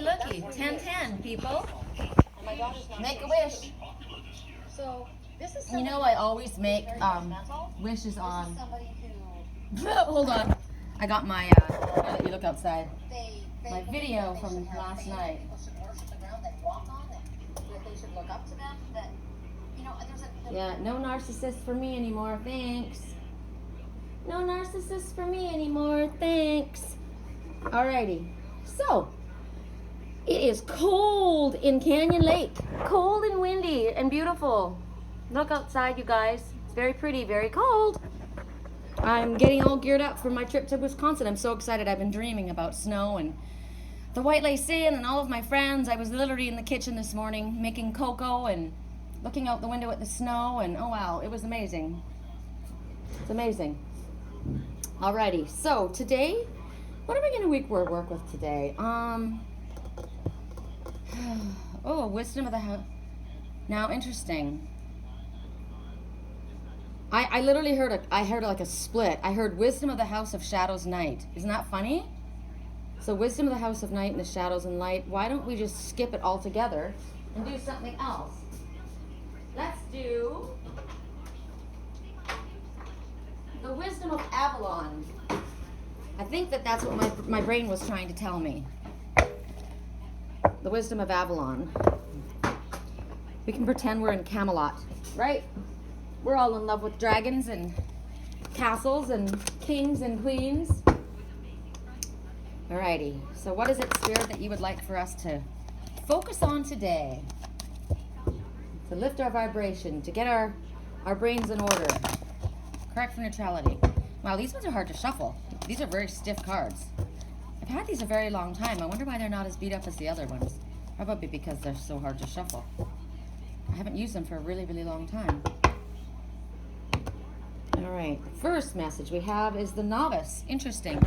looky, looky. 10-10, people. Make a wish. So this is You know, I always make wishes on. Hold on. I got my. I'll let you look outside. My video from last night. Yeah, no narcissist for me anymore, thanks. No narcissist for me anymore, thanks. Alrighty, so it is cold in Canyon Lake. Cold and windy and beautiful. Look outside, you guys. It's very pretty, very cold. I'm getting all geared up for my trip to Wisconsin. I'm so excited. I've been dreaming about snow and the White Lace Inn and all of my friends. I was literally in the kitchen this morning making cocoa and looking out the window at the snow, and oh wow, it was amazing. It's amazing. Alrighty, so today, what are we going to work with today? Oh, wisdom of the house. Now, interesting. I literally heard like a split. I heard wisdom of the house of shadows night. Isn't that funny? So wisdom of the house of night and the shadows and light. Why don't we just skip it all together and do something else? Let's do the wisdom of Avalon. I think that's what my brain was trying to tell me. The wisdom of Avalon. We can pretend we're in Camelot, right? We're all in love with dragons and castles and kings and queens. Alrighty, so what is it, Spirit, that you would like for us to focus on today? To lift our vibration, to get our brains in order. Correct for neutrality. Wow, these ones are hard to shuffle. These are very stiff cards. I've had these a very long time. I wonder why they're not as beat up as the other ones. Probably because they're so hard to shuffle. I haven't used them for a really, really long time. All right, first message we have is the Novice. Interesting.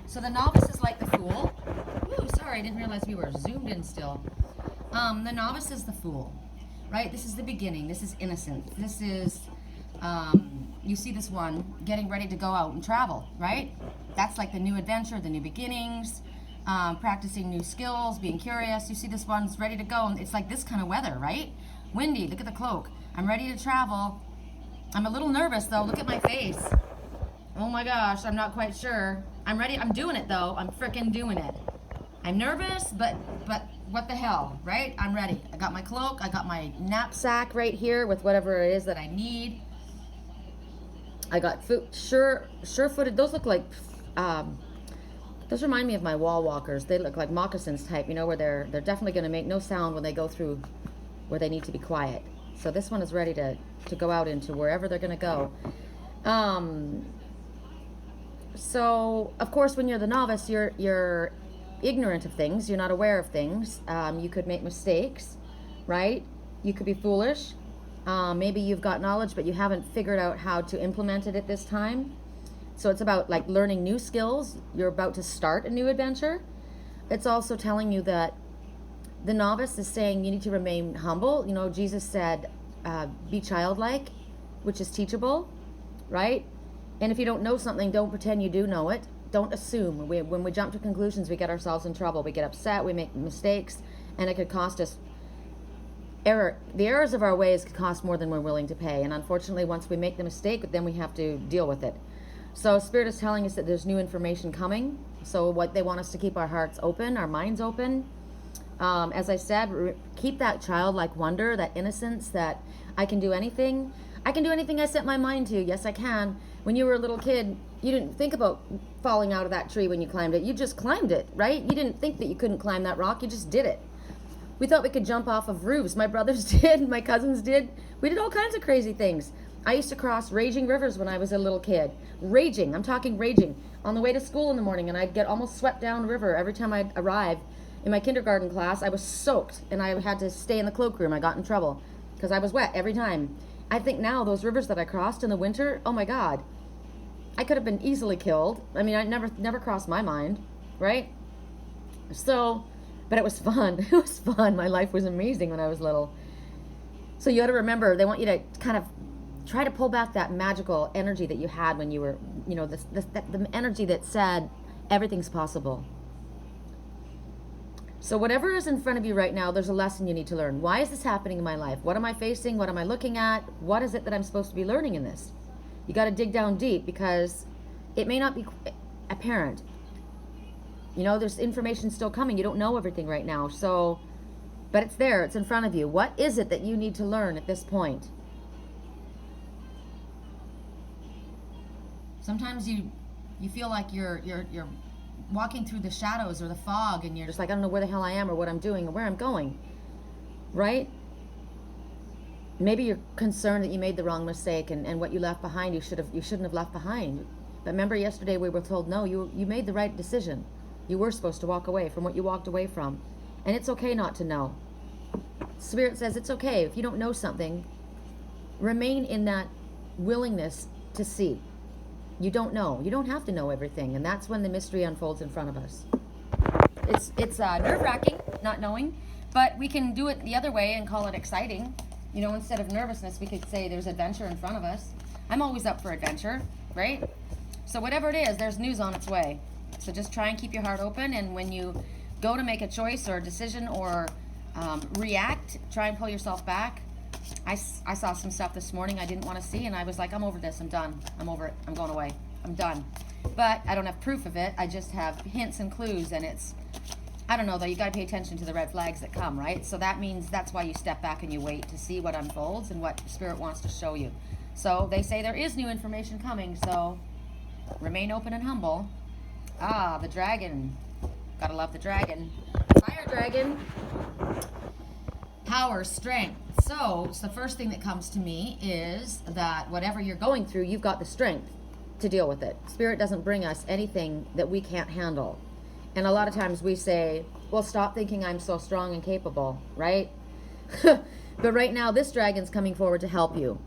So the Novice is like the Fool. Ooh, sorry, I didn't realize we were zoomed in still. The Novice is the Fool, right? This is the beginning. This is innocent. This is, you see this one getting ready to go out and travel, right? That's like the new adventure, the new beginnings, practicing new skills, being curious. You see this one's ready to go. It's like this kind of weather, right? Windy, look at the cloak. I'm ready to travel. I'm a little nervous though, look at my face. Oh my gosh, I'm not quite sure. I'm ready, I'm doing it though, I'm freaking doing it. I'm nervous, but what the hell, right? I'm ready. I got my cloak, I got my knapsack right here with whatever it is that I need. I got sure-footed, those look like, those remind me of my wall walkers. They look like moccasins type, you know, where they're definitely gonna make no sound when they go through where they need to be quiet. So this one is ready to go out into wherever they're gonna go. So of course, when you're the novice, you're ignorant of things. You're not aware of things. You could make mistakes, right? You could be foolish. Maybe you've got knowledge, but you haven't figured out how to implement it at this time. So it's about like learning new skills. You're about to start a new adventure. It's also telling you that the novice is saying you need to remain humble. You know, Jesus said, be childlike, which is teachable, right? And if you don't know something, don't pretend you do know it. Don't assume. When we jump to conclusions, we get ourselves in trouble. We get upset, we make mistakes, and it could cost us error. The errors of our ways could cost more than we're willing to pay. And unfortunately, once we make the mistake, then we have to deal with it. So Spirit is telling us that there's new information coming. So what they want us to keep our hearts open, our minds open. As I said, keep that childlike wonder, that innocence, that I can do anything. I can do anything I set my mind to. Yes, I can. When you were a little kid, you didn't think about falling out of that tree when you climbed it. You just climbed it, right? You didn't think that you couldn't climb that rock. You just did it. We thought we could jump off of roofs. My brothers did. My cousins did. We did all kinds of crazy things. I used to cross raging rivers when I was a little kid. Raging. I'm talking raging. On the way to school in the morning, and I'd get almost swept down the river every time I'd arrive. In my kindergarten class, I was soaked, and I had to stay in the cloakroom. I got in trouble because I was wet every time. I think now those rivers that I crossed in the winter, oh my God, I could have been easily killed. I mean, I never crossed my mind, right? So, but it was fun. It was fun. My life was amazing when I was little. So you got to remember, they want you to kind of try to pull back that magical energy that you had when you were, you know, the energy that said everything's possible. So whatever is in front of you right now, there's a lesson you need to learn. Why is this happening in my life? What am I facing? What am I looking at? What is it that I'm supposed to be learning in this? You got to dig down deep because it may not be apparent. You know, there's information still coming. You don't know everything right now. So, but it's there. It's in front of you. What is it that you need to learn at this point? Sometimes you feel like you're walking through the shadows or the fog, and you're just like, I don't know where the hell I am or what I'm doing or where I'm going, right? Maybe you're concerned that you made the wrong mistake, and what you left behind you shouldn't have left behind. But remember yesterday we were told, no, you made the right decision. You were supposed to walk away from what you walked away from. And it's okay not to know. Spirit says it's okay. If you don't know something, remain in that willingness to see. You don't know. You don't have to know everything. And that's when the mystery unfolds in front of us. It's nerve-wracking, not knowing. But we can do it the other way and call it exciting. You know, instead of nervousness, we could say there's adventure in front of us. I'm always up for adventure, right? So whatever it is, there's news on its way. So just try and keep your heart open. And when you go to make a choice or a decision or react, try and pull yourself back. I saw some stuff this morning I didn't want to see, and I was like, I'm over this. I'm done. I'm over it. I'm going away. I'm done. But I don't have proof of it. I just have hints and clues, and it's, I don't know, though. You got to pay attention to the red flags that come, right? So that means that's why you step back and you wait to see what unfolds and what Spirit wants to show you. So they say there is new information coming, so remain open and humble. Ah, the dragon. Gotta love the dragon. Fire dragon. Power, strength. So the first thing that comes to me is that whatever you're going through, you've got the strength to deal with it. Spirit doesn't bring us anything that we can't handle. And a lot of times we say, well, stop thinking I'm so strong and capable, right? But right now, this dragon's coming forward to help you.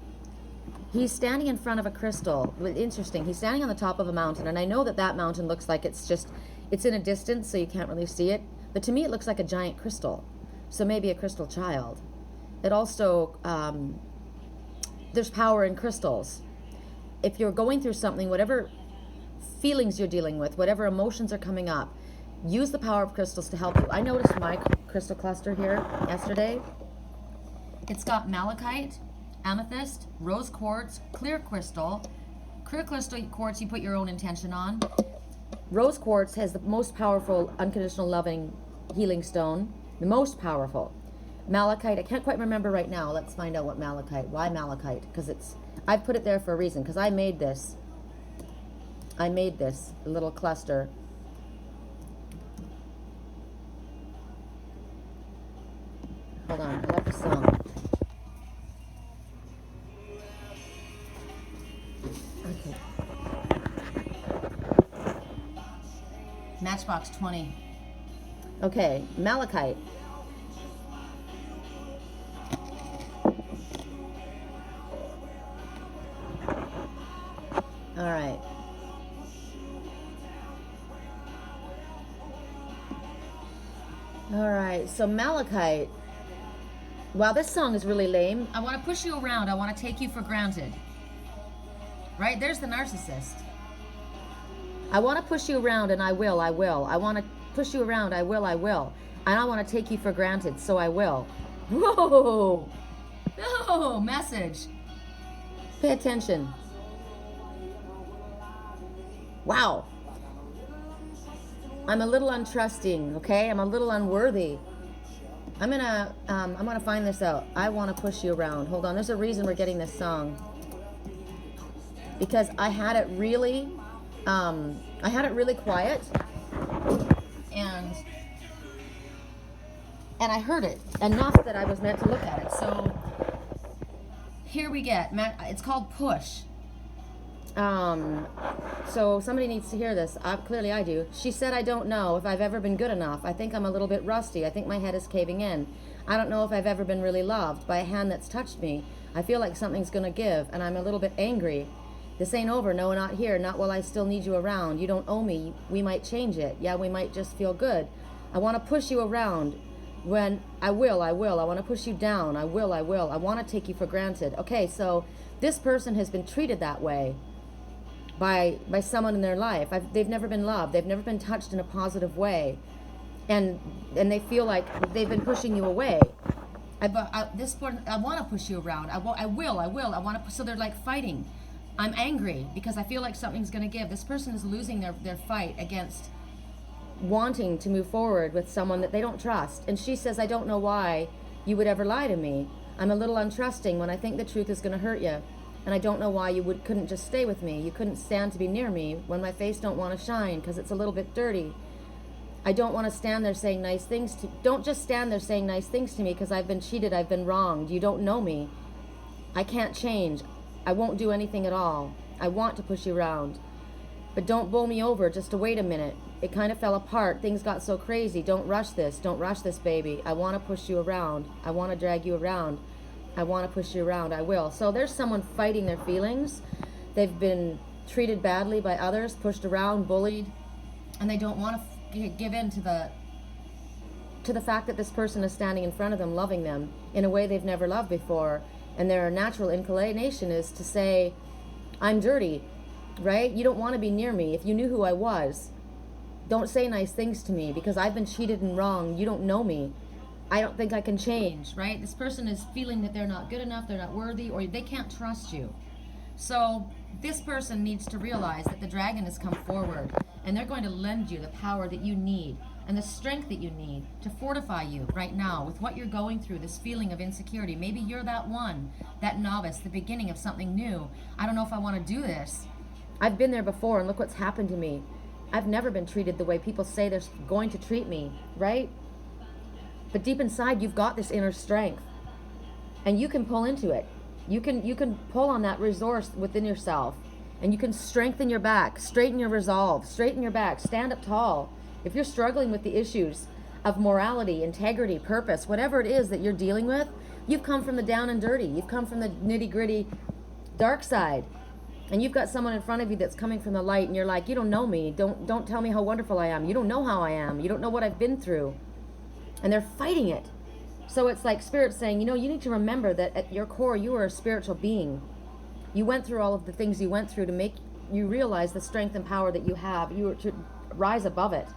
He's standing in front of a crystal. Interesting. He's standing on the top of a mountain. And I know that that mountain looks like it's in a distance, so you can't really see it. But to me, it looks like a giant crystal. So maybe a crystal child. It also, there's power in crystals. If you're going through something, whatever feelings you're dealing with, whatever emotions are coming up, use the power of crystals to help you. I noticed my crystal cluster here yesterday. It's got malachite, amethyst, rose quartz, clear crystal. Clear crystal quartz you put your own intention on. Rose quartz has the most powerful unconditional loving healing stone. The most powerful. Malachite, I can't quite remember right now. Let's find out what malachite. Why malachite? Because I put it there for a reason. Because I made this little cluster. Hold on, I love the song. Okay. Matchbox 20. Okay, malachite. All right. All right, so malachite. Wow, this song is really lame. I want to push you around. I want to take you for granted. Right? There's the narcissist. I want to push you around, and I will. I want to push you around, I will. And I want to take you for granted, so I will. Whoa! No, message. Pay attention. Wow. I'm a little untrusting, okay? I'm a little unworthy. I'm gonna find this out. I want to push you around. Hold on, there's a reason we're getting this song. Because I had it really quiet. And I heard it enough that I was meant to look at it. So here we get, it's called Push. So somebody needs to hear this. Clearly I do. She said, I don't know if I've ever been good enough. I think I'm a little bit rusty. I think my head is caving in. I don't know if I've ever been really loved by a hand that's touched me. I feel like something's gonna give, and I'm a little bit angry. This ain't over. No, not here. Not while I still need you around. You don't owe me. We might change it. Yeah, we might just feel good. I want to push you around. When I will. I want to push you down. I will. I want to take you for granted. Okay, so this person has been treated that way by someone in their life. They've never been loved. They've never been touched in a positive way. and they feel like they've been pushing you away. This point, I want to push you around. I will. I want to. So they're like fighting. I'm angry because I feel like something's going to give. This person is losing their fight against wanting to move forward with someone that they don't trust. And she says, I don't know why you would ever lie to me. I'm a little untrusting when I think the truth is going to hurt you. And I don't know why you couldn't just stay with me. You couldn't stand to be near me when my face don't want to shine because it's a little bit dirty. I don't want to stand there saying nice things to... Don't just stand there saying nice things to me because I've been cheated, I've been wronged. You don't know me. I can't change. I won't do anything at all. I want to push you around. But don't bowl me over just to wait a minute. It kind of fell apart. Things got so crazy. Don't rush this. Don't rush this, baby. I want to push you around. I want to drag you around. I want to push you around. I will. So there's someone fighting their feelings. They've been treated badly by others, pushed around, bullied, and they don't want to give in to the fact that this person is standing in front of them, loving them in a way they've never loved before. And their natural inclination is to say, I'm dirty, right? You don't want to be near me. If you knew who I was, don't say nice things to me because I've been cheated and wronged. You don't know me. I don't think I can change, right? This person is feeling that they're not good enough, they're not worthy, or they can't trust you. So this person needs to realize that the dragon has come forward and they're going to lend you the power that you need and the strength that you need to fortify you right now with what you're going through, this feeling of insecurity. Maybe you're that one, that novice, the beginning of something new. I don't know if I want to do this. I've been there before and look what's happened to me. I've never been treated the way people say they're going to treat me, right? But deep inside, you've got this inner strength and you can pull into it. You can pull on that resource within yourself and you can strengthen your back, straighten your resolve, straighten your back, stand up tall. If you're struggling with the issues of morality, integrity, purpose, whatever it is that you're dealing with, you've come from the down and dirty. You've come from the nitty gritty dark side. And you've got someone in front of you that's coming from the light and you're like, you don't know me. Don't tell me how wonderful I am. You don't know how I am. You don't know what I've been through. And they're fighting it. So it's like Spirit saying, you need to remember that at your core, you are a spiritual being. You went through all of the things you went through to make you realize the strength and power that you have. You are to rise above it.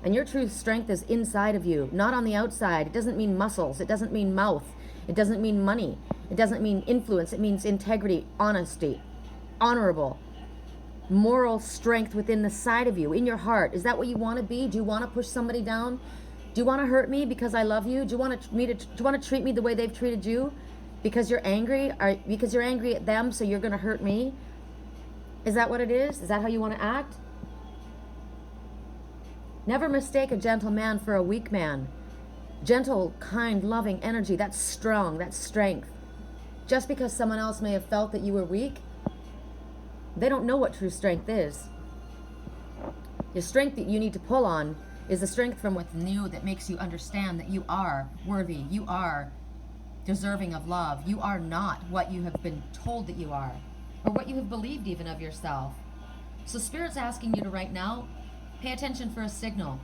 And your true strength is inside of you, not on the outside. It doesn't mean muscles. It doesn't mean mouth. It doesn't mean money. It doesn't mean influence. It means integrity, honesty, honorable, moral strength within the side of you, in your heart. Is that what you want to be? Do you want to push somebody down? Do you want to hurt me because I love you? Do you want to treat me the way they've treated you? Because you're angry? Because you're angry at them, so you're going to hurt me? Is that what it is? Is that how you want to act? Never mistake a gentle man for a weak man. Gentle, kind, loving energy, that's strong, that's strength. Just because someone else may have felt that you were weak, they don't know what true strength is. The strength that you need to pull on is the strength from within you that makes you understand that you are worthy, you are deserving of love. You are not what you have been told that you are, or what you have believed even of yourself. So Spirit's asking you to right now, pay attention for a signal.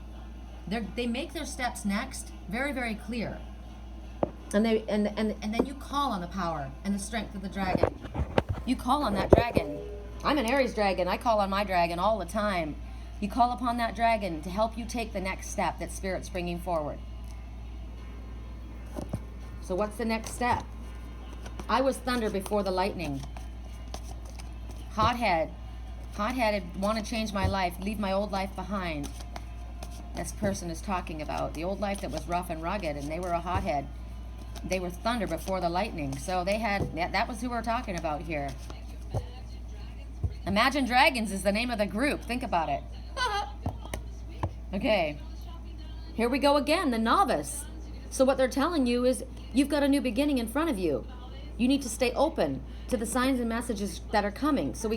They make their steps next very, very clear. And then you call on the power and the strength of the dragon. You call on that dragon. I'm an Aries dragon. I call on my dragon all the time. You call upon that dragon to help you take the next step that Spirit's bringing forward. So what's the next step? I was thunder before the lightning. Hotheaded, want to change my life, leave my old life behind. This person is talking about the old life that was rough and rugged, and they were a hothead. They were thunder before the lightning. So that was who we're talking about here. Imagine Dragons is the name of the group. Think about it. Okay. Here we go again, the novice. So what they're telling you is you've got a new beginning in front of you. You need to stay open to the signs and messages that are coming. So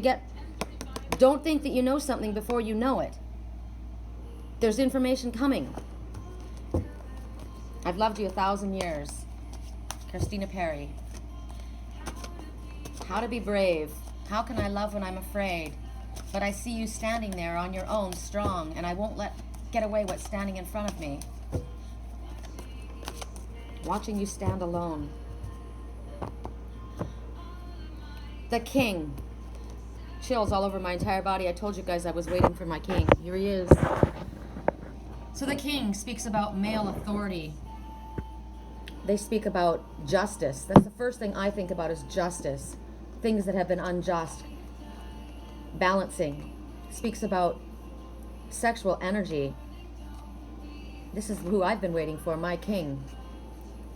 don't think that you know something before you know it. There's information coming. I've loved you 1,000 years. Christina Perry. How to be brave. How can I love when I'm afraid? But I see you standing there on your own, strong, and I won't get away what's standing in front of me. Watching you stand alone. The king. Chills all over my entire body. I told you guys I was waiting for my king. Here he is. So the king speaks about male authority. They speak about justice. That's the first thing I think about is justice. Things that have been unjust. Balancing. Speaks about sexual energy. This is who I've been waiting for, my king.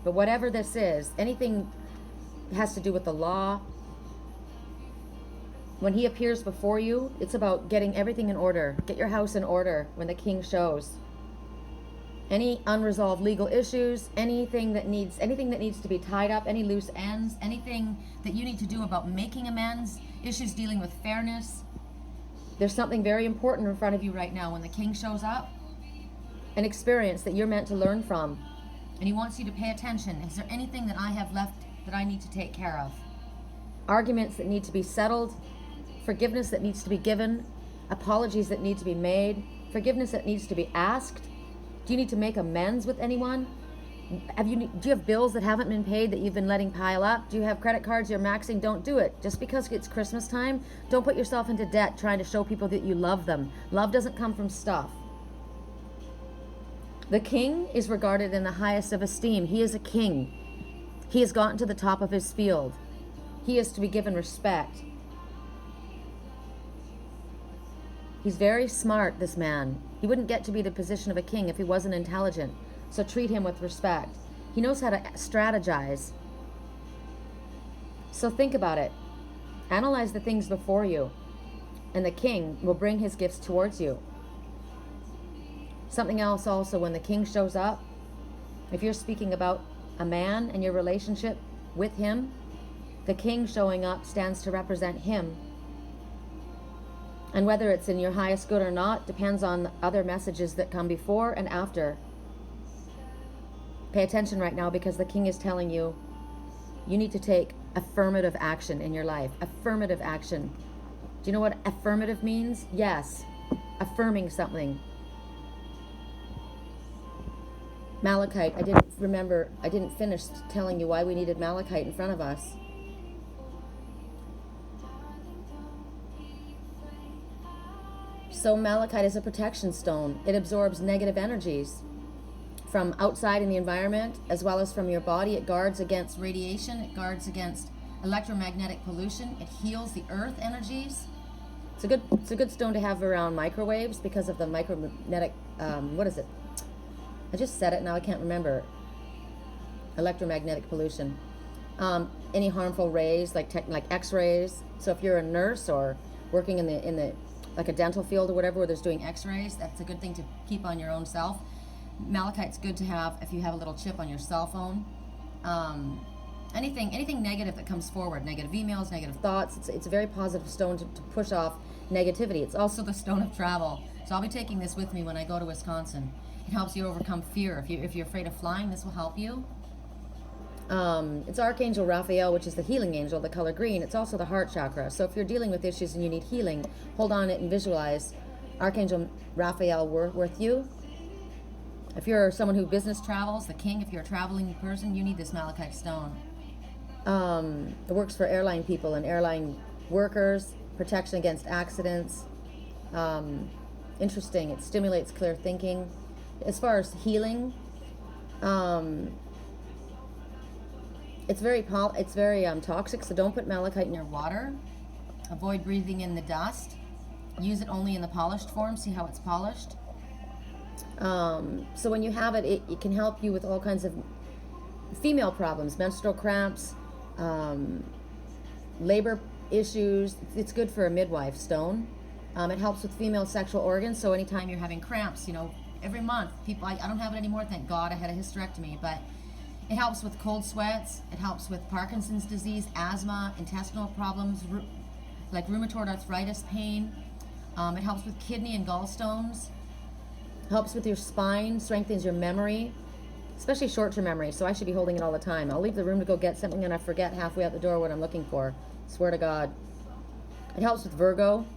But whatever this is, anything has to do with the law. When he appears before you, it's about getting everything in order. Get your house in order when the king shows. Any unresolved legal issues, anything that needs to be tied up, any loose ends, anything that you need to do about making amends, issues dealing with fairness. There's something very important in front of you right now when the king shows up. An experience that you're meant to learn from. And he wants you to pay attention. Is there anything that I have left that I need to take care of? Arguments that need to be settled. Forgiveness that needs to be given. Apologies that need to be made. Forgiveness that needs to be asked. Do you need to make amends with anyone? Do you have bills that haven't been paid that you've been letting pile up? Do you have credit cards you're maxing? Don't do it. Just because it's Christmas time, don't put yourself into debt trying to show people that you love them. Love doesn't come from stuff. The king is regarded in the highest of esteem. He is a king. He has gotten to the top of his field. He is to be given respect. He's very smart, this man. He wouldn't get to be the position of a king if he wasn't intelligent. So treat him with respect. He knows how to strategize. So think about it. Analyze the things before you. And the king will bring his gifts towards you. Something else also, when the king shows up, if you're speaking about a man and your relationship with him, the king showing up stands to represent him. And whether it's in your highest good or not depends on other messages that come before and after. Pay attention right now because the king is telling you, you need to take affirmative action in your life. Affirmative action. Do you know what affirmative means? Yes. Affirming something. Malachite. I didn't finish telling you why we needed malachite in front of us. So malachite is a protection stone. It absorbs negative energies from outside in the environment as well as from your body. It guards against radiation. It guards against electromagnetic pollution. It heals the earth energies. It's a good stone to have around microwaves because of the micromagnetic, what is it? I just said it, now I can't remember. Electromagnetic pollution. Any harmful rays, like X-rays. So if you're a nurse or working in the like a dental field or whatever where there's doing X-rays, that's a good thing to keep on your own self. Malachite's good to have if you have a little chip on your cell phone. Anything negative that comes forward, negative emails, negative thoughts, it's a very positive stone to push off negativity. It's also the stone of travel. So I'll be taking this with me when I go to Wisconsin. It helps you overcome fear. If you're afraid of flying, this will help you. It's Archangel Raphael, which is the healing angel, the color green. It's also the heart chakra. So if you're dealing with issues and you need healing, hold on it and visualize Archangel Raphael with you. If you're someone who business travels, the king, if you're a traveling person, you need this malachite stone. It works for airline people and airline workers, protection against accidents. Interesting. It stimulates clear thinking. As far as healing, it's very toxic, so don't put malachite in your water. Avoid breathing in the dust. Use it only in the polished form. See how it's polished. So when you have it, it can help you with all kinds of female problems, menstrual cramps, labor issues. It's good for a midwife stone. It helps with female sexual organs. So anytime you're having cramps, every month, people, I don't have it anymore, thank God, I had a hysterectomy, but it helps with cold sweats. It helps with Parkinson's disease, asthma, intestinal problems, like rheumatoid arthritis pain. It helps with kidney and gallstones. Helps with your spine, strengthens your memory, especially short-term memory. So I should be holding it all the time. I'll leave the room to go get something and I forget halfway out the door what I'm looking for. Swear to God. It helps with Virgo,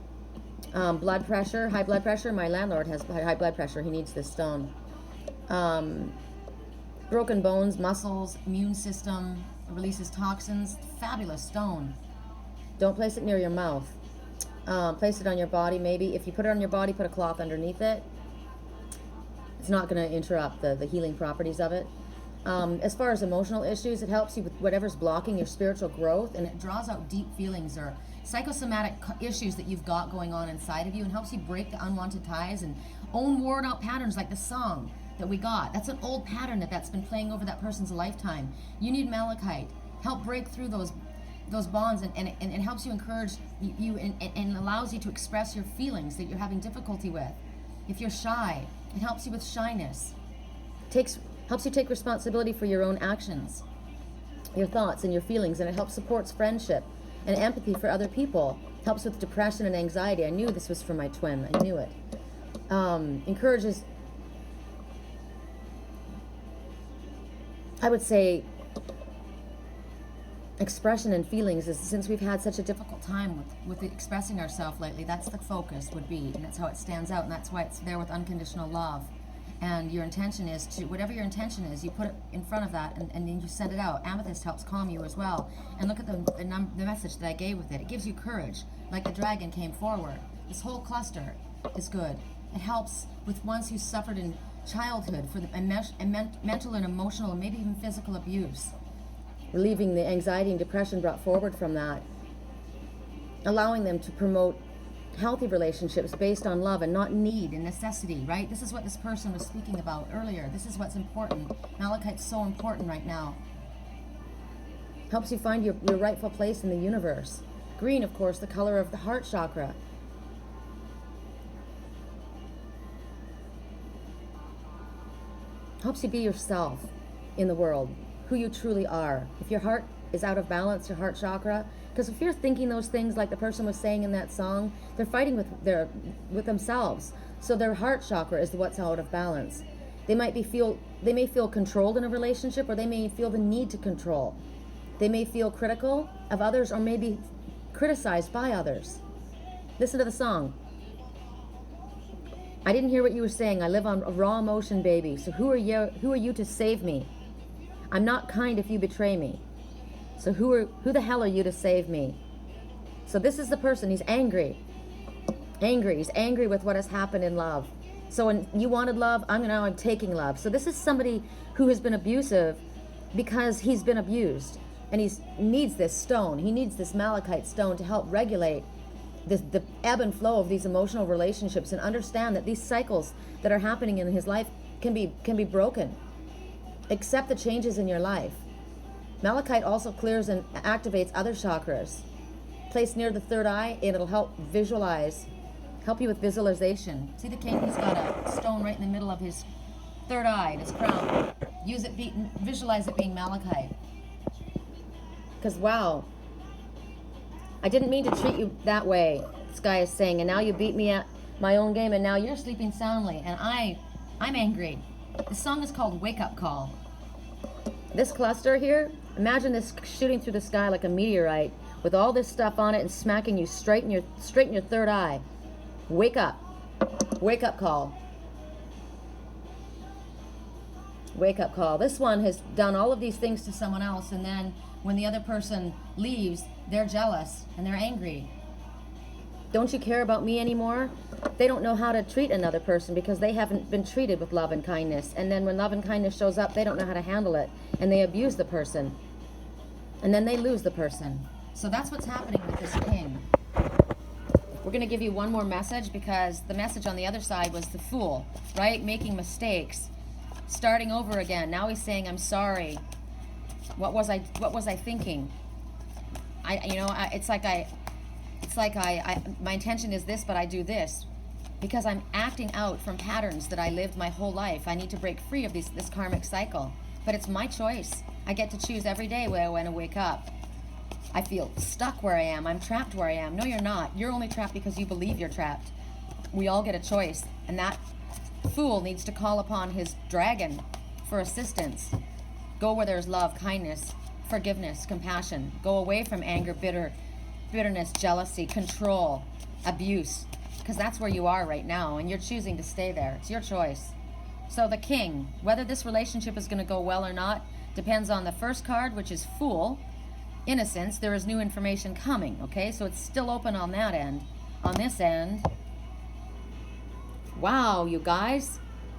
blood pressure, high blood pressure. My landlord has high blood pressure. He needs this stone. Broken bones, muscles, immune system, releases toxins. Fabulous stone. Don't place it near your mouth. Place it on your body maybe. If you put it on your body, put a cloth underneath it. It's not going to interrupt the healing properties of it. As far as emotional issues, it helps you with whatever's blocking your spiritual growth, and it draws out deep feelings or psychosomatic issues that you've got going on inside of you, and helps you break the unwanted ties and own worn out patterns like the song that we got. That's an old pattern that's been playing over that person's lifetime. You need malachite. Help break through those bonds, and it helps you, encourage you, and allows you to express your feelings that you're having difficulty with. If you're shy, it helps you with shyness. Helps you take responsibility for your own actions, your thoughts and your feelings, and it helps supports friendship and empathy for other people. Helps with depression and anxiety. I knew this was from my twin. I knew it. Encourages, I would say, expression and feelings. Is since we've had such a difficult time with expressing ourselves lately, that's the focus would be, and that's how it stands out, and that's why it's there with unconditional love. And your intention is to, whatever your intention is, you put it in front of that, and then you send it out. Amethyst helps calm you as well. And look at the message that I gave with it. It gives you courage, like the dragon came forward. This whole cluster is good. It helps with ones who suffered in childhood for the mental and emotional and maybe even physical abuse. Relieving the anxiety and depression brought forward from that. Allowing them to promote healthy relationships based on love and not need and necessity, right? This is what this person was speaking about earlier. This is what's important. Malachite's so important right now. Helps you find your rightful place in the universe. Green, of course, the color of the heart chakra. Helps you be yourself in the world, who you truly are. If your heart is out of balance, your heart chakra, because if you're thinking those things like the person was saying in that song, they're fighting with themselves. So their heart chakra is what's out of balance. They may feel controlled in a relationship, or they may feel the need to control. They may feel critical of others, or maybe criticized by others. Listen to the song. I didn't hear what you were saying. I live on a raw emotion, baby. So who are you to save me? I'm not kind if you betray me. So who the hell are you to save me? So this is the person. He's angry. He's angry with what has happened in love. So when you wanted love, I'm taking love. So this is somebody who has been abusive because he's been abused, and he needs this stone. He needs this malachite stone to help regulate the ebb and flow of these emotional relationships, and understand that these cycles that are happening in his life can be broken. Accept the changes in your life. Malachite also clears and activates other chakras. Placed near the third eye, and it'll help you with visualization. See the king? He's got a stone right in the middle of his third eye, his crown. Visualize it being malachite. Because, wow, I didn't mean to treat you that way, this guy is saying, and now you beat me at my own game, and now you're sleeping soundly, and I'm angry. The song is called Wake Up Call. This cluster here, imagine this shooting through the sky like a meteorite with all this stuff on it and smacking you straight in your third eye. Wake up. Wake up call. Wake up call. This one has done all of these things to someone else, and then when the other person leaves, they're jealous and they're angry. Don't you care about me anymore? They don't know how to treat another person because they haven't been treated with love and kindness. And then when love and kindness shows up, they don't know how to handle it, and they abuse the person. And then they lose the person. So that's what's happening with this king. We're going to give you one more message, because the message on the other side was the fool, right? Making mistakes, starting over again. Now he's saying, I'm sorry. What was I thinking? It's like my intention is this, but I do this because I'm acting out from patterns that I lived my whole life. I need to break free of this karmic cycle, but it's my choice. I get to choose every day where I want to wake up. I feel stuck where I am. I'm trapped where I am. No, you're not. You're only trapped because you believe you're trapped. We all get a choice, and that fool needs to call upon his dragon for assistance. Go where there's love, kindness, forgiveness, compassion. Go away from anger, bitterness, jealousy, control, abuse, because that's where you are right now, and you're choosing to stay there. It's your choice. So the king, whether this relationship is going to go well or not, depends on the first card, which is Fool. Innocence, there is new information coming, okay? So it's still open on that end. On this end, wow, you guys,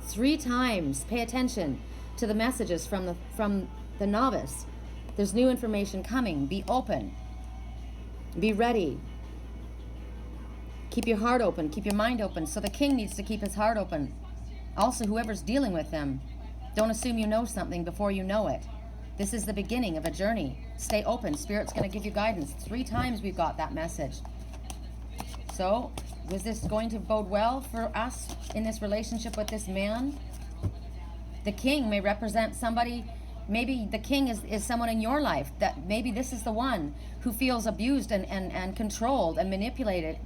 3 times. Pay attention to the messages from the novice. There's new information coming. Be open. Be ready. Keep your heart open. Keep your mind open. So the king needs to keep his heart open. Also, whoever's dealing with them, don't assume you know something before you know it. This is the beginning of a journey. Stay open. Spirit's going to give you guidance. 3 times we've got that message. So, was this going to bode well for us in this relationship with this man? The king may represent somebody. Maybe the king is someone in your life that maybe this is the one who feels abused and controlled and manipulated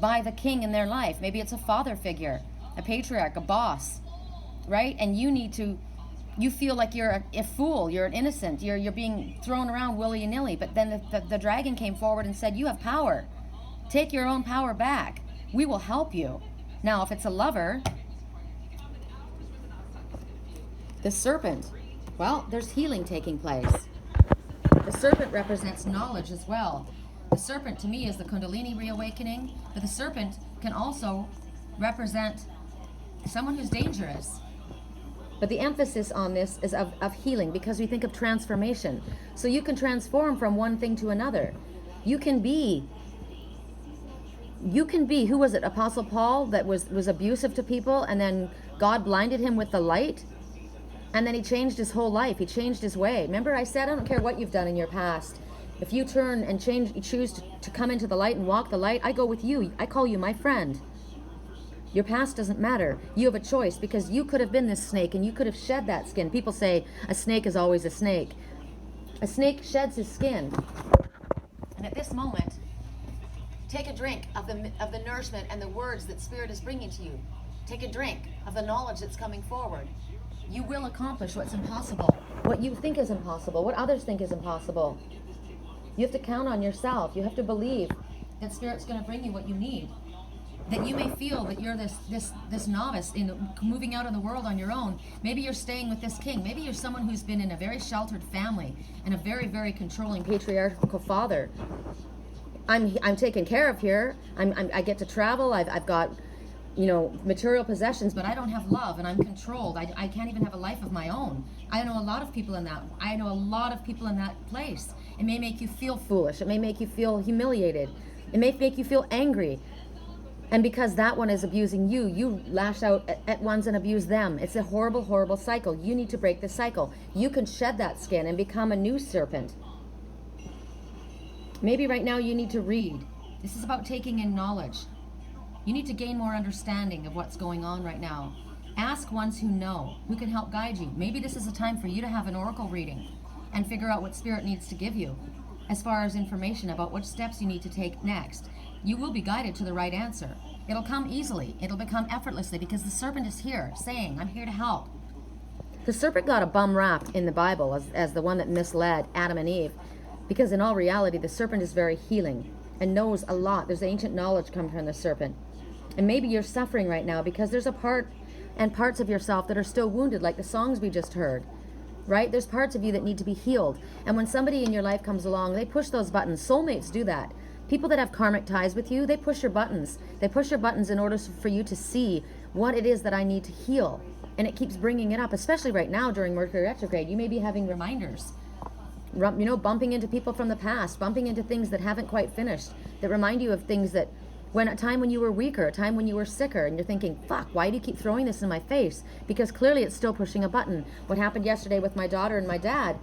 by the king in their life. Maybe it's a father figure, a patriarch, a boss, right? And you feel like you're a fool, you're an innocent, you're being thrown around willy-nilly. But then the dragon came forward and said, you have power. Take your own power back. We will help you. Now, if it's a lover, the serpent, well, there's healing taking place. The serpent represents knowledge as well. The serpent, to me, is the Kundalini reawakening, but the serpent can also represent someone who's dangerous. But the emphasis on this is of healing, because we think of transformation. So you can transform from one thing to another. You can be, who was it, Apostle Paul, that was abusive to people, and then God blinded him with the light? And then he changed his whole life. He changed his way. Remember, I said, I don't care what you've done in your past. If you turn and choose to come into the light and walk the light, I go with you. I call you my friend. Your past doesn't matter. You have a choice, because you could have been this snake and you could have shed that skin. People say a snake is always a snake. A snake sheds his skin. And at this moment, take a drink of the nourishment and the words that Spirit is bringing to you. Take a drink of the knowledge that's coming forward. You will accomplish what's impossible. What you think is impossible. What others think is impossible. You have to count on yourself. You have to believe that Spirit's going to bring you what you need. That you may feel that you're this novice in moving out in the world on your own. Maybe you're staying with this king. Maybe you're someone who's been in a very sheltered family and a very, very controlling patriarchal father. I'm taken care of here. I get to travel. I've got, material possessions, but I don't have love, and I'm controlled. I can't even have a life of my own. I know a lot of people in that place. It may make you feel foolish. It may make you feel humiliated. It may make you feel angry. And because that one is abusing you, you lash out at ones and abuse them. It's a horrible, horrible cycle. You need to break the cycle. You can shed that skin and become a new serpent. Maybe right now you need to read. This is about taking in knowledge. You need to gain more understanding of what's going on right now. Ask ones who know, who can help guide you. Maybe this is a time for you to have an oracle reading and figure out what Spirit needs to give you as far as information about what steps you need to take next. You will be guided to the right answer. It'll come easily. It'll become effortlessly, because the serpent is here saying, I'm here to help. The serpent got a bum rap in the Bible as the one that misled Adam and Eve, because in all reality, the serpent is very healing and knows a lot. There's ancient knowledge coming from the serpent. And maybe you're suffering right now because there's a parts of yourself that are still wounded, like the songs we just heard, right? There's parts of you that need to be healed. And when somebody in your life comes along, they push those buttons. Soulmates do that. People that have karmic ties with you, they push your buttons. They push your buttons in order for you to see what it is that I need to heal. And it keeps bringing it up, especially right now during Mercury retrograde. You may be having reminders, bumping into people from the past, bumping into things that haven't quite finished, that remind you of things that a time when you were weaker, a time when you were sicker, and you're thinking, fuck, why do you keep throwing this in my face? Because clearly it's still pushing a button. What happened yesterday with my daughter and my dad,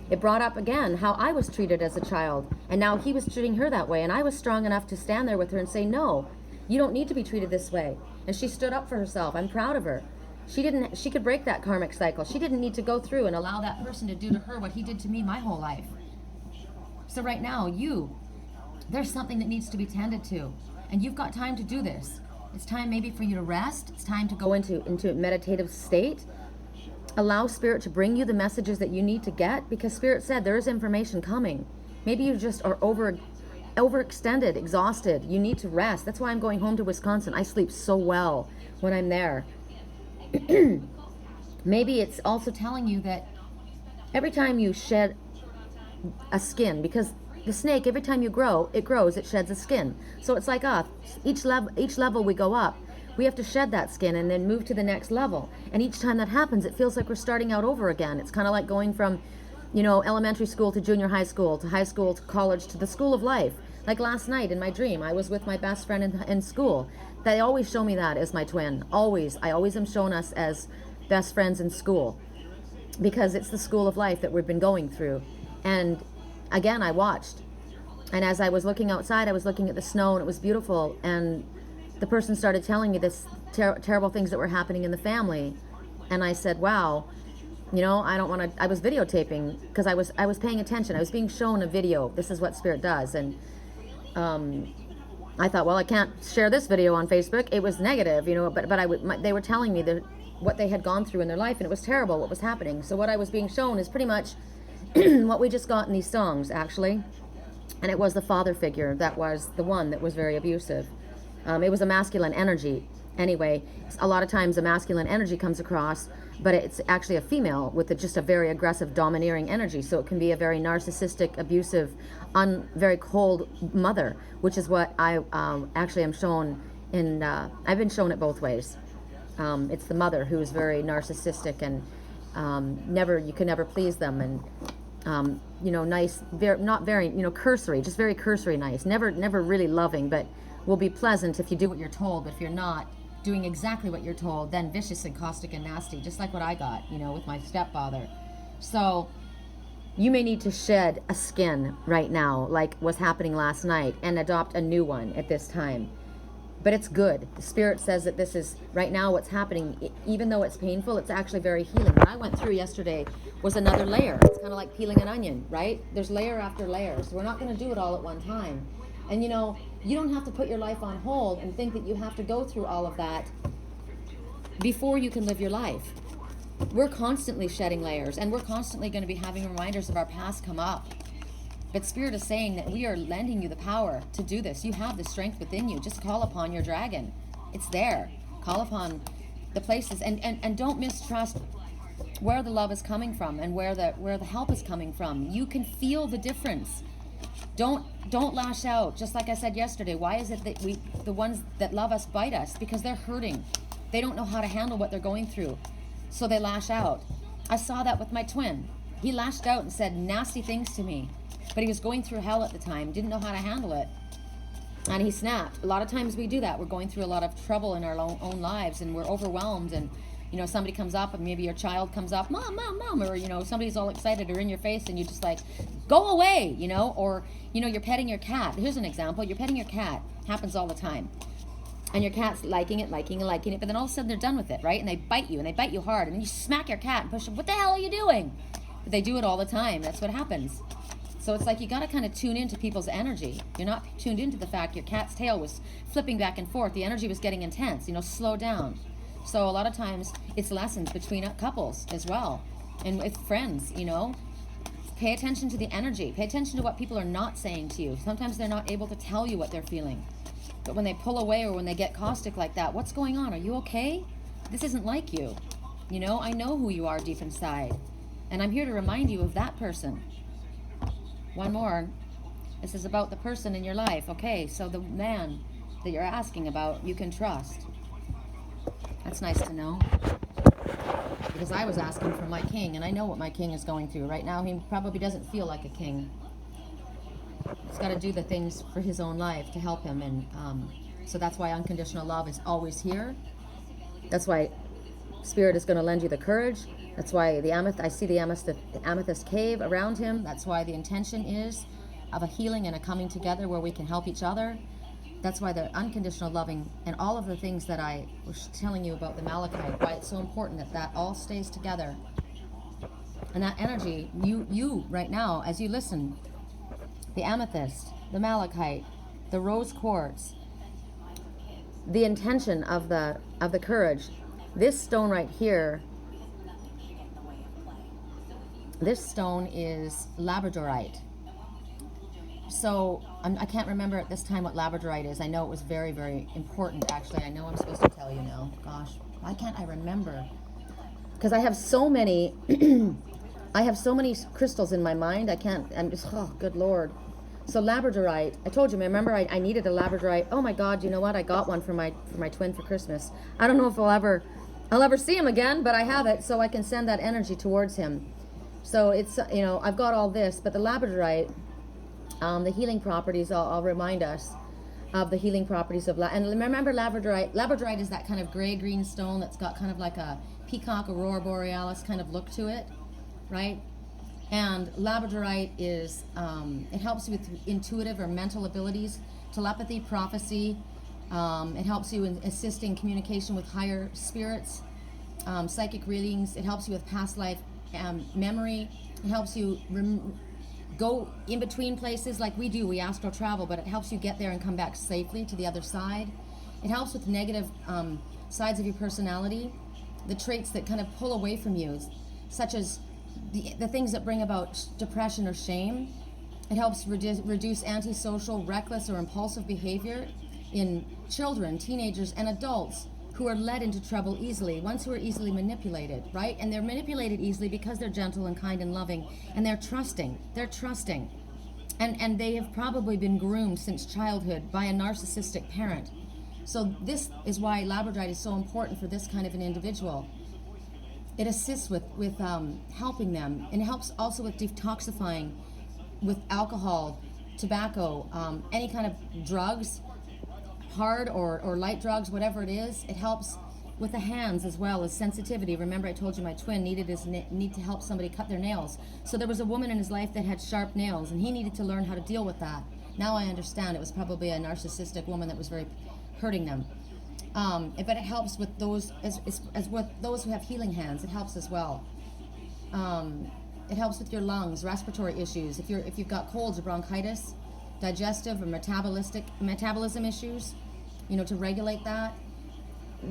it brought up again how I was treated as a child, and now he was treating her that way, and I was strong enough to stand there with her and say, no, you don't need to be treated this way. And she stood up for herself. I'm proud of her. She could break that karmic cycle. She didn't need to go through and allow that person to do to her what he did to me my whole life. So right now, there's something that needs to be tended to, and you've got time to do this. It's time maybe for you to rest. It's time to go into a meditative state. Allow Spirit to bring you the messages that you need to get, because Spirit said there is information coming. Maybe you just are overextended, exhausted. You need to rest. That's why I'm going home to Wisconsin. I sleep so well when I'm there. Maybe it's also telling you that every time you shed a skin, because the snake, every time it grows, it sheds a skin. So it's like each level we go up, We have to shed that skin and then move to the next level. And each time that happens, it feels like we're starting out over again. It's kind of like going from, elementary school to junior high school to college to the school of life. Like last night in my dream, I was with my best friend in school. They always show me that as my twin. Always. I always am shown us as best friends in school, because it's the school of life that we've been going through. And again, I watched. And as I was looking outside, I was looking at the snow, and it was beautiful. And the person started telling me this terrible things that were happening in the family. And I said, wow, I don't want to. I was videotaping because I was paying attention. I was being shown a video. This is what Spirit does. And I thought, well, I can't share this video on Facebook. It was negative, but they were telling me what they had gone through in their life, and it was terrible what was happening. So what I was being shown is pretty much what we just got in these songs, actually. And it was the father figure that was the one that was very abusive. It was a masculine energy. Anyway, a lot of times a masculine energy comes across, but it's actually a female with just a very aggressive, domineering energy. So it can be a very narcissistic, abusive, very cold mother, which is what I actually am shown in. I've been shown it both ways. It's the mother who is very narcissistic and you can never please them, and nice, not very, cursory, just very cursory nice, never really loving, but will be pleasant if you do what you're told. But if you're not doing exactly what you're told, then vicious and caustic and nasty, just like what I got, with my stepfather. So you may need to shed a skin right now, like was happening last night, and adopt a new one at this time. But it's good. The Spirit says that this is, right now, what's happening, even though it's painful, it's actually very healing. What I went through yesterday was another layer. It's kind of like peeling an onion, right? There's layer after layer. So we're not going to do it all at one time. And you don't have to put your life on hold and think that you have to go through all of that before you can live your life. We're constantly shedding layers, and we're constantly going to be having reminders of our past come up. But Spirit is saying that we are lending you the power to do this. You have the strength within you. Just call upon your dragon. It's there. Call upon the places, and don't mistrust where the love is coming from and where the help is coming from. You can feel the difference. Don't lash out. Just like I said yesterday, why is it that the ones that love us bite us? Because they're hurting. They don't know how to handle what they're going through, so they lash out. I saw that with my twin. He lashed out and said nasty things to me, but he was going through hell at the time, didn't know how to handle it, and he snapped. A lot of times we do that. We're going through a lot of trouble in our own lives, and we're overwhelmed, and somebody comes up, and maybe your child comes up, mom, or somebody's all excited or in your face, and you just like, go away, or you're petting your cat. Here's an example. You're petting your cat. Happens all the time. And your cat's liking it, but then all of a sudden they're done with it, right? And they bite you hard, and then you smack your cat and push them. What the hell are you doing? But they do it all the time. That's what happens. So it's like you got to kind of tune into people's energy. You're not tuned into the fact your cat's tail was flipping back and forth. The energy was getting intense. Slow down. So a lot of times it's lessons between couples as well, and with friends. Pay attention to the energy. Pay attention to what people are not saying to you. Sometimes they're not able to tell you what they're feeling. But when they pull away or when they get caustic like that, what's going on? Are you okay? This isn't like you. I know who you are deep inside. And I'm here to remind you of that person. One more. This is about the person in your life. Okay, so the man that you're asking about, you can trust. That's nice to know. Because I was asking for my king, and I know what my king is going through. Right now, he probably doesn't feel like a king. He's got to do the things for his own life to help him, and so that's why unconditional love is always here. That's why Spirit is going to lend you the courage. That's why I see the amethyst cave around him. That's why the intention is of a healing and a coming together where we can help each other. That's why the unconditional loving and all of the things that I was telling you about the malachite, why it's so important that all stays together. And that energy, you right now, as you listen, the amethyst, the malachite, the rose quartz, the intention of the courage. This stone right here, this stone is labradorite. So I can't remember at this time what labradorite is. I know it was very, very important, actually. I know I'm supposed to tell you now. Gosh, why can't I remember? Because I have so many, I have so many crystals in my mind. I'm just, oh, good Lord. So Labradorite, I told you, remember I needed a Labradorite. Oh my God, you know what? I got one for my twin for Christmas. I don't know if I'll ever see him again, but I have it so I can send that energy towards him. So it's, you know, I've got all this, but the Labradorite, the healing properties, I'll remind us of the healing properties of, and remember Labradorite. Labradorite is that kind of gray-green stone that's got kind of like a peacock aurora borealis kind of look to it, right? And Labradorite is, it helps you with intuitive or mental abilities, telepathy, prophecy. It helps you in assisting communication with higher spirits, psychic readings. It helps you with past life memory. It helps you go in between places like we do. We astral travel, but it helps you get there and come back safely to the other side. It helps with negative sides of your personality, the traits that kind of pull away from you, such as the things that bring about depression or shame. It helps reduce antisocial, reckless, or impulsive behavior in children, teenagers, and adults who are led into trouble easily, ones who are easily manipulated, right? And they're manipulated easily because they're gentle and kind and loving, and they're trusting. They're trusting. And they have probably been groomed since childhood by a narcissistic parent. So this is why Labradorite is so important for this kind of an individual. It assists with helping them, and it helps also with detoxifying with alcohol, tobacco, any kind of drugs, hard or light drugs, whatever it is. It helps with the hands as well as sensitivity. Remember I told you my twin needed to help somebody cut their nails. So there was a woman in his life that had sharp nails, and he needed to learn how to deal with that. Now I understand it was probably a narcissistic woman that was very hurting them. But it helps with those as with those who have healing hands. It helps as well. It helps with your lungs, respiratory issues. If you've got colds or bronchitis, digestive or metabolism issues, you know, to regulate that.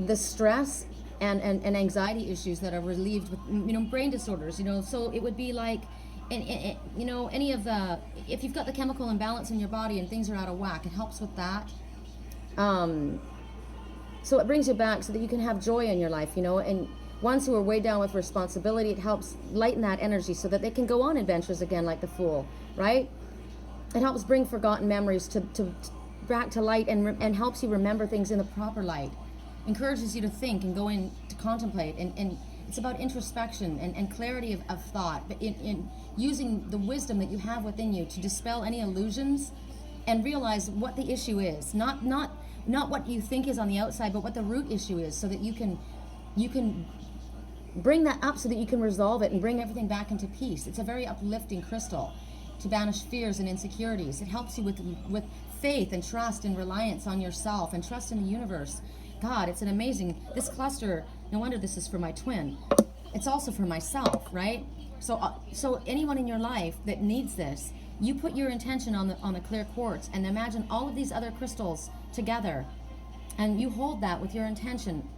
The stress and anxiety issues that are relieved with, you know, brain disorders, you know. So it would be like, you know, any of the, if you've got the chemical imbalance in your body and things are out of whack, it helps with that. So it brings you back so that you can have joy in your life, you know. And ones who are weighed down with responsibility, it helps lighten that energy so that they can go on adventures again like the Fool, right? It helps bring forgotten memories to back to light, and helps you remember things in the proper light. Encourages you to think and go in to contemplate, and it's about introspection and clarity of thought, but in using the wisdom that you have within you to dispel any illusions and realize what the issue is, not what you think is on the outside, but what the root issue is, so that you can bring that up so that you can resolve it and bring everything back into peace. It's a very uplifting crystal to banish fears and insecurities. It helps you with faith and trust and reliance on yourself and trust in the universe. God, it's an amazing, this cluster, no wonder this is for my twin. It's also for myself, right? So anyone in your life that needs this, you put your intention on the clear quartz and imagine all of these other crystals together, and you hold that with your intention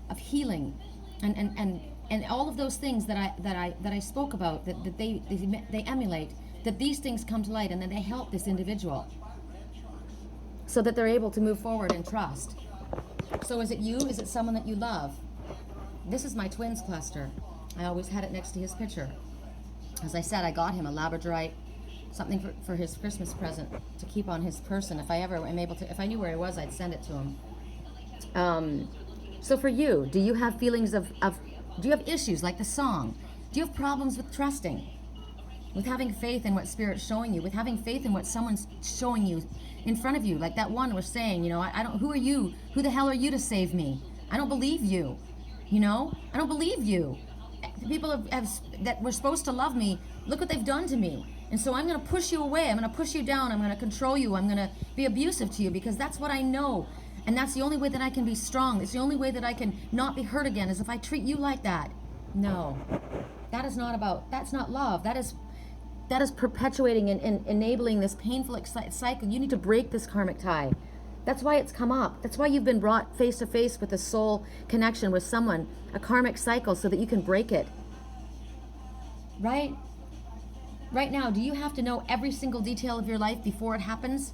of healing and all of those things that I spoke about, that they emulate, that these things come to light, and then they help this individual so that they're able to move forward and trust. So is it you? Is it someone that you love? This is my twins cluster. I always had it next to his picture. As I said, I got him a Labradorite, something for his Christmas present to keep on his person. If I ever am able to, if I knew where he was, I'd send it to him. So for you, do you have feelings of do you have issues like the song? Do you have problems with trusting? With having faith in what Spirit's showing you, with having faith in what someone's showing you in front of you, like that one was saying, you know, I don't, who are you? Who the hell are you to save me? I don't believe you, you know? I don't believe you. The people that were supposed to love me, look what they've done to me. And so I'm going to push you away. I'm going to push you down. I'm going to control you. I'm going to be abusive to you because that's what I know. And that's the only way that I can be strong. It's the only way that I can not be hurt again, is if I treat you like that. No, that is not about, that's not love. That is perpetuating and enabling this painful cycle. You need to break this karmic tie. That's why it's come up. That's why you've been brought face to face with a soul connection with someone, a karmic cycle, so that you can break it. Right? Right now, do you have to know every single detail of your life before it happens?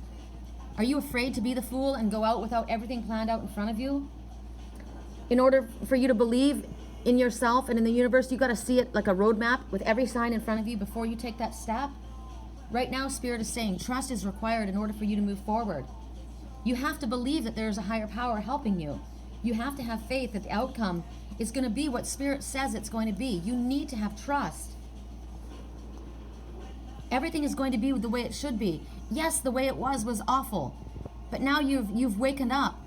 Are you afraid to be the fool and go out without everything planned out in front of you? In order for you to believe in yourself and in the universe, you got to see it like a roadmap with every sign in front of you before you take that step. Right now, Spirit is saying trust is required in order for you to move forward. You have to believe that there's a higher power helping you. You have to have faith that the outcome is going to be what Spirit says it's going to be. You need to have trust. Everything is going to be the way it should be. Yes, the way it was awful. But now you've wakened up.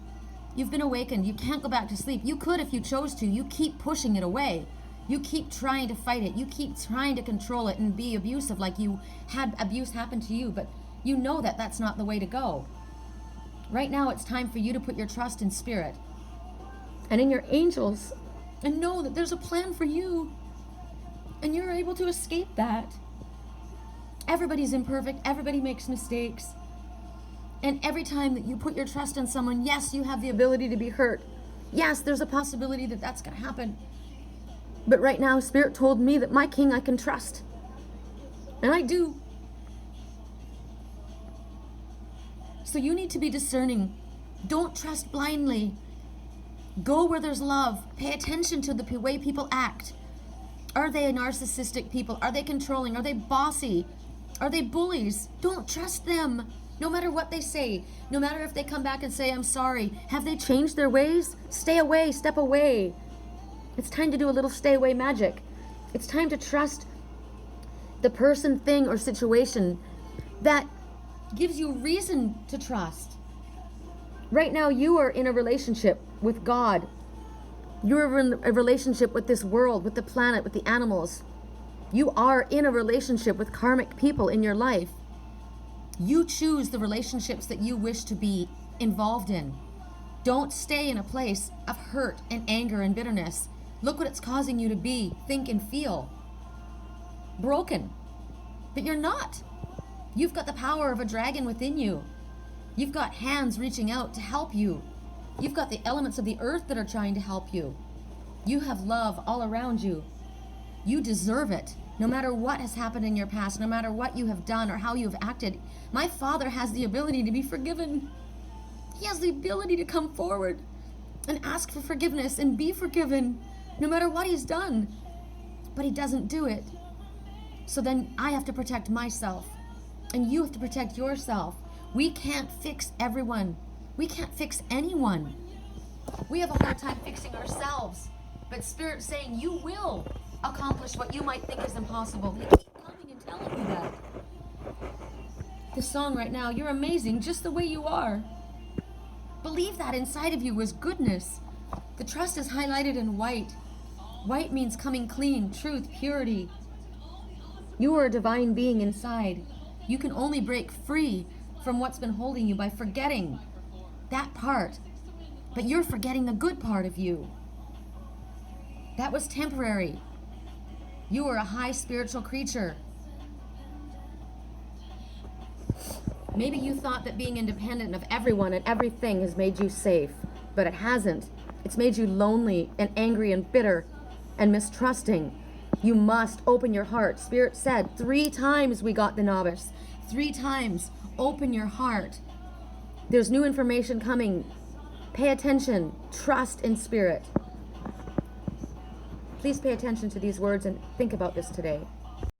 You've been awakened. You can't go back to sleep. You could if you chose to. You keep pushing it away. You keep trying to fight it. You keep trying to control it and be abusive like you had abuse happen to you. But you know that that's not the way to go. Right now, it's time for you to put your trust in Spirit and in your angels and know that there's a plan for you. And you're able to escape that. Everybody's imperfect. Everybody makes mistakes. And every time that you put your trust in someone, yes, you have the ability to be hurt. Yes, there's a possibility that that's going to happen. But right now, Spirit told me that my King I can trust. And I do. So you need to be discerning. Don't trust blindly. Go where there's love. Pay attention to the way people act. Are they narcissistic people? Are they controlling? Are they bossy? Are they bullies? Don't trust them. No matter what they say. No matter if they come back and say, I'm sorry. Have they changed their ways? Stay away. Step away. It's time to do a little stay away magic. It's time to trust the person, thing, or situation that gives you reason to trust. Right now, you are in a relationship with God. You're in a relationship with this world, with the planet, with the animals. You are in a relationship with karmic people in your life. You choose the relationships that you wish to be involved in. Don't stay in a place of hurt and anger and bitterness. Look what it's causing you to be, think, and feel. Broken. But you're not. You've got the power of a dragon within you. You've got hands reaching out to help you. You've got the elements of the earth that are trying to help you. You have love all around you. You deserve it. No matter what has happened in your past, no matter what you have done or how you have acted, my Father has the ability to be forgiven. He has the ability to come forward and ask for forgiveness and be forgiven, no matter what he's done. But he doesn't do it. So then I have to protect myself, and you have to protect yourself. We can't fix everyone. We can't fix anyone. We have a hard time fixing ourselves. But Spirit's saying you will accomplish what you might think is impossible. They keep coming and telling you that. This song right now, you're amazing just the way you are. Believe that inside of you is goodness. The trust is highlighted in white. White means coming clean, truth, purity. You are a divine being inside. You can only break free from what's been holding you by forgetting that part. But you're forgetting the good part of you. That was temporary. You are a high spiritual creature. Maybe you thought that being independent of everyone and everything has made you safe, but it hasn't. It's made you lonely and angry and bitter and mistrusting. You must open your heart. Spirit said 3 times we got the novice. 3 times. Open your heart. There's new information coming. Pay attention. Trust in Spirit. Please pay attention to these words and think about this today.